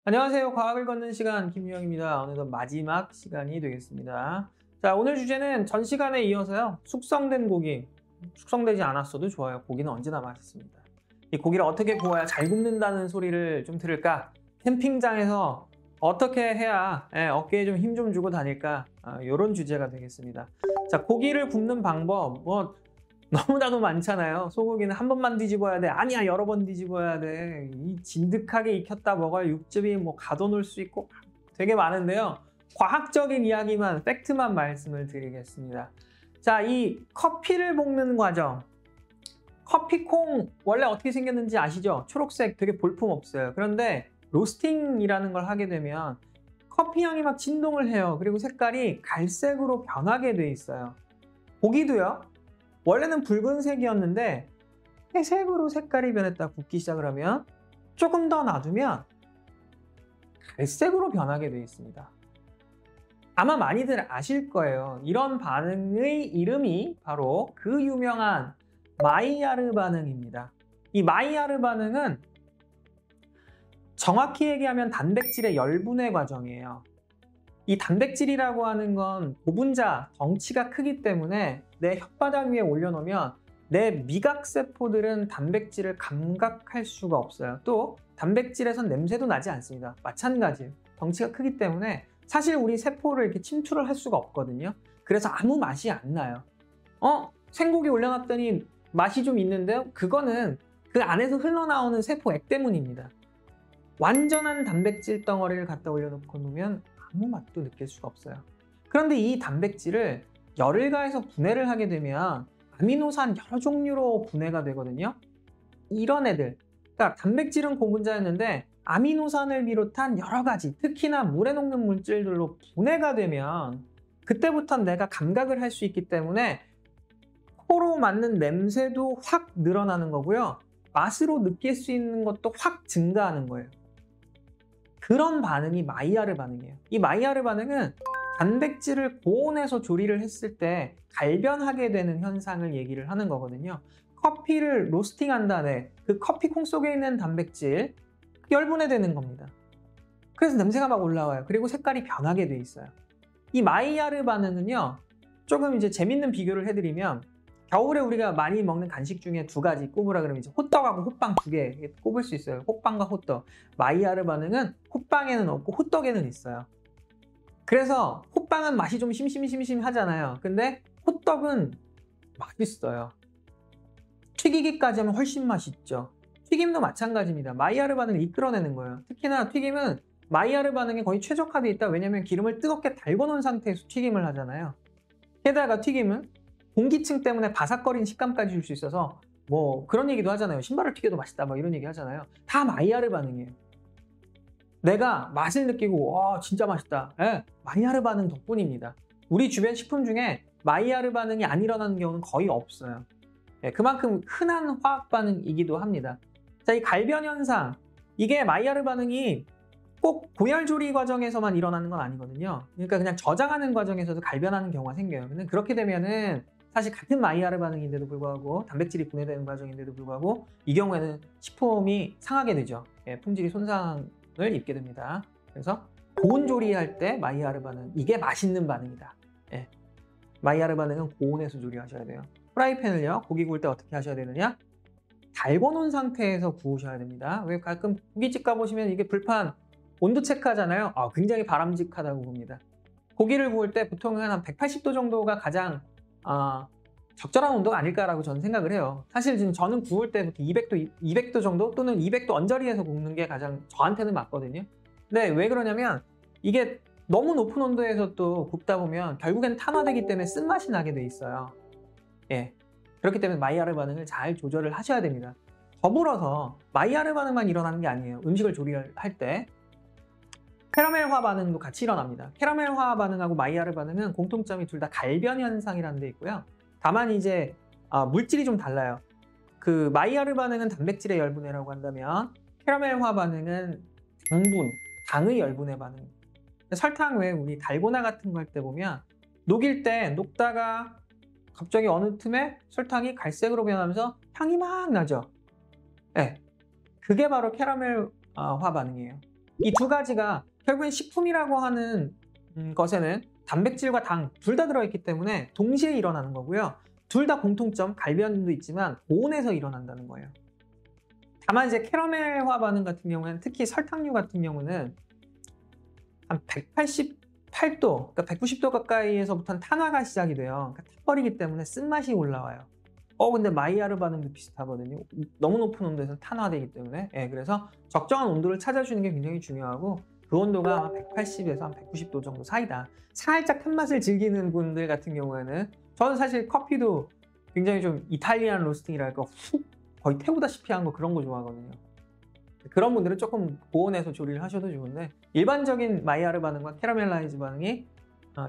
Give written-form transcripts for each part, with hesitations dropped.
안녕하세요. 과학을 걷는 시간 김유영입니다. 어느덧 마지막 시간이 되겠습니다. 자, 오늘 주제는 전 시간에 이어서요. 숙성된 고기, 숙성되지 않았어도 좋아요. 고기는 언제나 맛있습니다. 이 고기를 어떻게 구워야 잘 굽는다는 소리를 좀 들을까? 캠핑장에서 어떻게 해야 어깨에 좀 힘 좀 주고 다닐까? 이런 주제가 되겠습니다. 자, 고기를 굽는 방법 너무나도 많잖아요. 소고기는 한 번만 뒤집어야 돼. 아니야, 여러 번 뒤집어야 돼. 이 진득하게 익혔다 먹어야 육즙이 가둬놓을 수 있고 되게 많은데요. 과학적인 이야기만, 팩트만 말씀을 드리겠습니다. 자, 이 커피를 볶는 과정. 커피콩 원래 어떻게 생겼는지 아시죠? 초록색, 되게 볼품없어요. 그런데 로스팅이라는 걸 하게 되면 커피 향이 막 진동을 해요. 그리고 색깔이 갈색으로 변하게 돼 있어요. 고기도요. 원래는 붉은색이었는데 회색으로 색깔이 변했다 굽기 시작을 하면 조금 더 놔두면 갈색으로 변하게 되어 있습니다. 아마 많이들 아실 거예요. 이런 반응의 이름이 바로 그 유명한 마이야르 반응입니다. 이 마이야르 반응은 정확히 얘기하면 단백질의 열분해 과정이에요. 이 단백질이라고 하는 건 고분자, 덩치가 크기 때문에 내 혓바닥 위에 올려놓으면 내 미각세포들은 단백질을 감각할 수가 없어요. 또 단백질에선 냄새도 나지 않습니다. 마찬가지예요. 덩치가 크기 때문에 사실 우리 세포를 이렇게 침투를 할 수가 없거든요. 그래서 아무 맛이 안 나요. 생고기 올려놨더니 맛이 좀 있는데요. 그거는 그 안에서 흘러나오는 세포액 때문입니다. 완전한 단백질 덩어리를 갖다 올려놓고 놓으면 아무 맛도 느낄 수가 없어요. 그런데 이 단백질을 열을 가해서 분해를 하게 되면 아미노산 여러 종류로 분해가 되거든요. 이런 애들, 그러니까 단백질은 고분자였는데 아미노산을 비롯한 여러 가지, 특히나 물에 녹는 물질들로 분해가 되면 그때부터 내가 감각을 할 수 있기 때문에 코로 맡는 냄새도 확 늘어나는 거고요. 맛으로 느낄 수 있는 것도 확 증가하는 거예요. 그런 반응이 마이야르 반응이에요. 이 마이야르 반응은 단백질을 고온에서 조리를 했을 때 갈변하게 되는 현상을 얘기를 하는 거거든요. 커피를 로스팅한 다음에 그 커피콩 속에 있는 단백질 열분해되는 겁니다. 그래서 냄새가 막 올라와요. 그리고 색깔이 변하게 돼 있어요. 이 마이야르 반응은요, 조금 이제 재밌는 비교를 해드리면 겨울에 우리가 많이 먹는 간식 중에 두 가지 꼽으라 그러면 이제 호떡하고 호빵 두 개 꼽을 수 있어요. 호빵과 호떡. 마이야르 반응은 호빵에는 없고 호떡에는 있어요. 그래서 호빵은 맛이 좀 심심하잖아요. 근데 호떡은 맛있어요. 튀기기까지 하면 훨씬 맛있죠. 튀김도 마찬가지입니다. 마이야르 반응을 이끌어내는 거예요. 특히나 튀김은 마이야르 반응에 거의 최적화되어 있다. 왜냐하면 기름을 뜨겁게 달궈 놓은 상태에서 튀김을 하잖아요. 게다가 튀김은 공기층 때문에 바삭거린 식감까지 줄 수 있어서 그런 얘기도 하잖아요. 신발을 튀겨도 맛있다 이런 얘기 하잖아요. 다 마이야르 반응이에요. 내가 맛을 느끼고 와 진짜 맛있다. 마이야르 반응 덕분입니다. 우리 주변 식품 중에 마이야르 반응이 안 일어나는 경우는 거의 없어요. 그만큼 흔한 화학 반응이기도 합니다. 자, 이 갈변 현상, 이게 마이야르 반응이 꼭 고열 조리 과정에서만 일어나는 건 아니거든요. 그러니까 그냥 저장하는 과정에서도 갈변하는 경우가 생겨요. 근데 그렇게 되면은 사실 같은 마이야르 반응인데도 불구하고 단백질이 분해되는 과정인데도 불구하고 이 경우에는 식품이 상하게 되죠. 품질이 손상을 입게 됩니다. 그래서 고온 조리할 때 마이야르 반응, 이게 맛있는 반응이다. 마이야르 반응은 고온에서 조리하셔야 돼요. 프라이팬을요, 고기 구울 때 어떻게 하셔야 되느냐? 달궈 놓은 상태에서 구우셔야 됩니다. 왜 가끔 고깃집 가보시면 이게 불판 온도 체크하잖아요. 굉장히 바람직하다고 봅니다. 고기를 구울 때 보통 한 180도 정도가 가장 적절한 온도가 아닐까라고 저는 생각을 해요. 사실 지금 저는 구울 때부터 200도 정도 또는 200도 언저리에서 굽는 게 가장 저한테는 맞거든요. 근데 왜 그러냐면 이게 너무 높은 온도에서 또 굽다 보면 결국엔 탄화되기 때문에 쓴맛이 나게 돼 있어요. 그렇기 때문에 마이야르 반응을 잘 조절을 하셔야 됩니다. 더불어서 마이야르 반응만 일어나는 게 아니에요. 음식을 조리할 때 캐러멜화 반응도 같이 일어납니다. 캐러멜화 반응하고 마이야르 반응은 공통점이 둘 다 갈변 현상이라는 데 있고요. 다만 이제 물질이 좀 달라요. 그 마이야르 반응은 단백질의 열분해라고 한다면 캐러멜화 반응은 당의 열분해 반응. 설탕 외에 우리 달고나 같은 거 할 때 보면 녹일 때 녹다가 갑자기 어느 틈에 설탕이 갈색으로 변하면서 향이 막 나죠. 네. 그게 바로 캐러멜화 반응이에요. 이 두 가지가 결국엔 식품이라고 하는 것에는 단백질과 당 둘 다 들어있기 때문에 동시에 일어나는 거고요. 둘 다 공통점, 갈변도 있지만 고온에서 일어난다는 거예요. 다만 이제 캐러멜화 반응 같은 경우에는 특히 설탕류 같은 경우는 한 188도, 그러니까 190도 가까이에서부터는 탄화가 시작이 돼요. 그러니까 타버리기 때문에 쓴맛이 올라와요. 근데 마이야르 반응도 비슷하거든요. 너무 높은 온도에서 탄화되기 때문에. 예, 그래서 적정한 온도를 찾아주는 게 굉장히 중요하고 그 온도가 180에서 한 190도 정도 사이다. 살짝 탄 맛을 즐기는 분들 같은 경우에는 저는 사실 커피도 굉장히 좀 이탈리안 로스팅이랄까 훅 거의 태우다시피 한 거 그런 거 좋아하거든요. 그런 분들은 조금 고온에서 조리를 하셔도 좋은데 일반적인 마이야르 반응과 캐러멜라이즈 반응이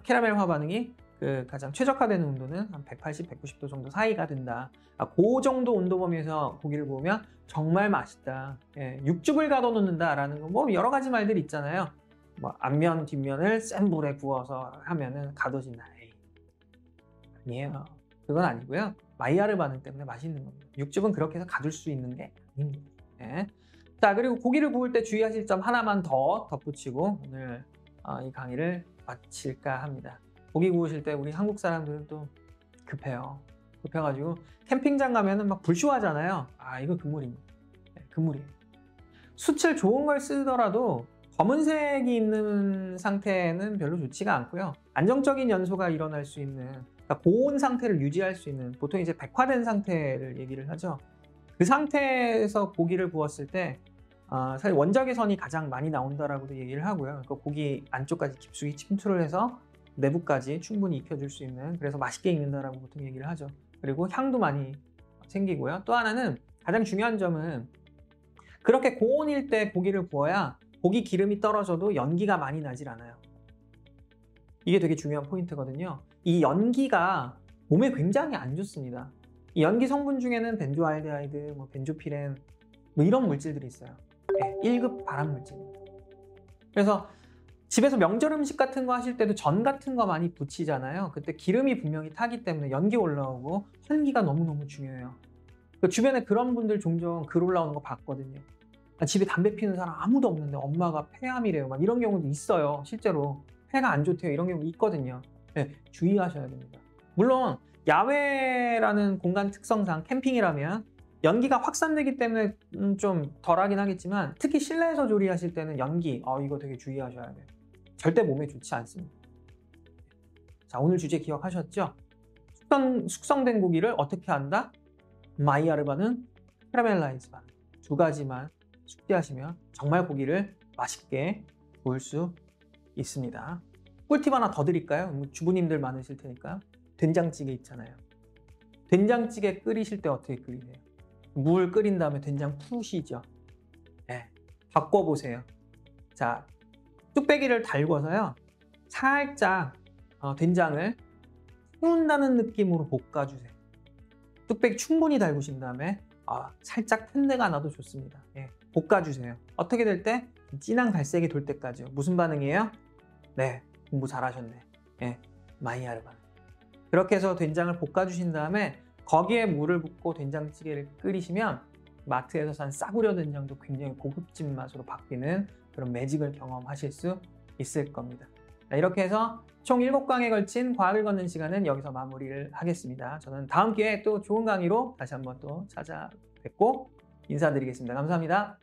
캐러멜화 반응이 그 가장 최적화되는 온도는 한 180, 190도 정도 사이가 된다. 그 정도 온도 범위에서 고기를 구우면 정말 맛있다. 예, 육즙을 가둬놓는다라는 거 뭐 여러 가지 말들이 있잖아요. 뭐 앞면, 뒷면을 센 불에 구워서 하면은 가둬진다. 아니에요. 그건 아니고요. 마이야르 반응 때문에 맛있는 겁니다. 육즙은 그렇게 해서 가둘 수 있는 게 아닙니다. 예. 자, 그리고 고기를 구울 때 주의하실 점 하나만 더 덧붙이고 오늘 이 강의를 마칠까 합니다. 고기 구우실 때 우리 한국 사람들은 또 급해요. 급해가지고 캠핑장 가면은 막 불쇼하잖아요. 이거 금물입니다. 네, 금물이에요. 숯을 좋은 걸 쓰더라도 검은색이 있는 상태는 별로 좋지가 않고요. 안정적인 연소가 일어날 수 있는, 그러니까 고온 상태를 유지할 수 있는, 보통 이제 백화된 상태를 얘기를 하죠. 그 상태에서 고기를 구웠을 때 사실 원적외 선이 가장 많이 나온다라고도 얘기를 하고요. 그러니까 고기 안쪽까지 깊숙이 침투를 해서 내부까지 충분히 익혀줄 수 있는, 그래서 맛있게 익는다라고 보통 얘기를 하죠. 그리고 향도 많이 생기고요. 또 하나는 가장 중요한 점은 그렇게 고온일 때 고기를 구워야 고기 기름이 떨어져도 연기가 많이 나질 않아요. 이게 되게 중요한 포인트거든요. 이 연기가 몸에 굉장히 안 좋습니다. 이 연기 성분 중에는 벤조알데하이드, 벤조피렌 이런 물질들이 있어요. 네, 1급 발암 물질입니다. 그래서 집에서 명절 음식 같은 거 하실 때도 전 같은 거 많이 부치잖아요. 그때 기름이 분명히 타기 때문에 연기 올라오고 환기가 너무너무 중요해요. 주변에 그런 분들 종종 글 올라오는 거 봤거든요. 집에 담배 피우는 사람 아무도 없는데 엄마가 폐암이래요. 막 이런 경우도 있어요. 실제로 폐가 안 좋대요. 이런 경우 있거든요. 네, 주의하셔야 됩니다. 물론 야외라는 공간 특성상 캠핑이라면 연기가 확산되기 때문에 좀 덜하긴 하겠지만 특히 실내에서 조리하실 때는 연기 이거 되게 주의하셔야 돼요. 절대 몸에 좋지 않습니다. 자, 오늘 주제 기억하셨죠? 숙성된 고기를 어떻게 한다? 마이야르 반응, 캐러멜라이즈 반응 두 가지만 숙지하시면 정말 고기를 맛있게 구울 수 있습니다. 꿀팁 하나 더 드릴까요? 주부님들 많으실 테니까. 된장찌개 있잖아요. 된장찌개 끓이실 때 어떻게 끓이세요? 물 끓인 다음에 된장 푸시죠. 네, 바꿔보세요. 자, 뚝배기를 달궈서요. 살짝 된장을 태운다는 느낌으로 볶아주세요. 뚝배기 충분히 달구신 다음에 살짝 탄내가 나도 좋습니다. 예, 볶아주세요. 어떻게 될 때? 진한 갈색이 돌 때까지요. 무슨 반응이에요? 네, 공부 잘하셨네. 예, 마이야르 반응. 그렇게 해서 된장을 볶아주신 다음에 거기에 물을 붓고 된장찌개를 끓이시면 마트에서 산 싸구려 된장도 굉장히 고급진 맛으로 바뀌는 그런 매직을 경험하실 수 있을 겁니다. 자, 이렇게 해서 총 7강에 걸친 과학을 걷는 시간은 여기서 마무리를 하겠습니다. 저는 다음 기회에 또 좋은 강의로 다시 한번 또 찾아뵙고 인사드리겠습니다. 감사합니다.